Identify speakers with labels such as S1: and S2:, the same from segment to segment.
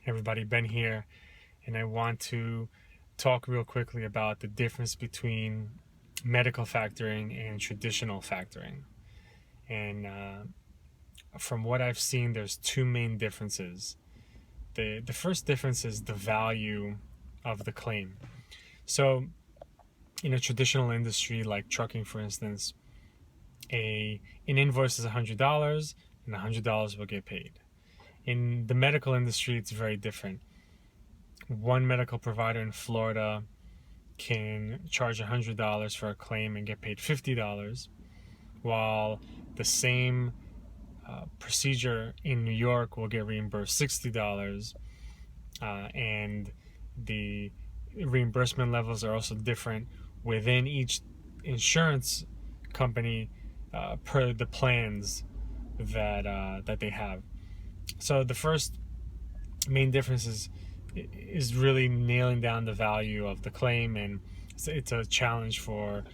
S1: Everybody, Ben here, and I want to talk real quickly about the difference between medical factoring and traditional factoring. And from what I've seen, there's two main differences. The first difference is the value of the claim. So, in a traditional industry like trucking, for instance, an invoice is $100, and $100 will get paid. In the medical industry, it's very different. One medical provider in Florida can charge $100 for a claim and get paid $50, while the same procedure in New York will get reimbursed $60, and the reimbursement levels are also different within each insurance company per the plans that they have. So the first main difference is really nailing down the value of the claim, and it's a challenge for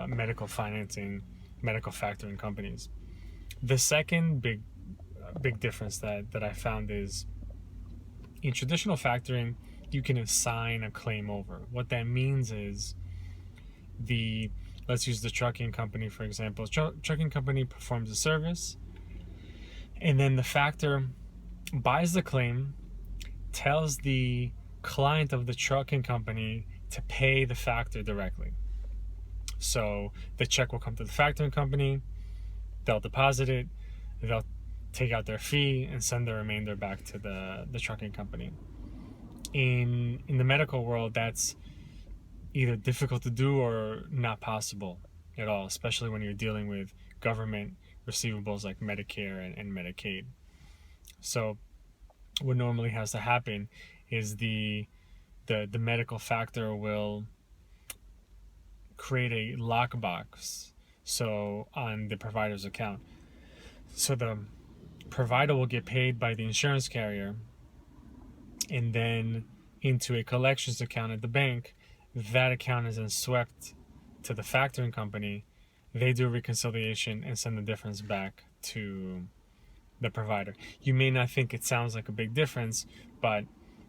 S1: medical factoring companies. The second big difference that I found is in traditional factoring, you can assign a claim over. What that means is let's use the trucking company for example. Trucking company performs a service, and then the factor buys the claim, tells the client of the trucking company to pay the factor directly. So the check will come to the factoring company, they'll deposit it, they'll take out their fee and send the remainder back to the trucking company. In the medical world, that's either difficult to do or not possible at all, especially when you're dealing with government receivables like Medicare and Medicaid. So what normally has to happen is the medical factor will create a lockbox on the provider's account. So the provider will get paid by the insurance carrier, and then into a collections account at the bank. That account is then swept to the factoring company. They do reconciliation and send the difference back to the provider. You may not think it sounds like a big difference, but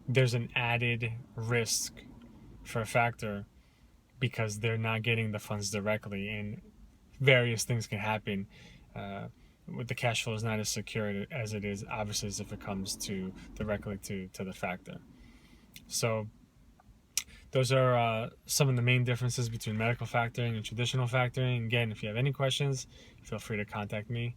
S1: there's an added risk for a factor because they're not getting the funds directly, and various things can happen. With the cash flow is not as secure as it is, obviously, as if it comes directly to the factor. So those are some of the main differences between medical factoring and traditional factoring. Again, if you have any questions, feel free to contact me.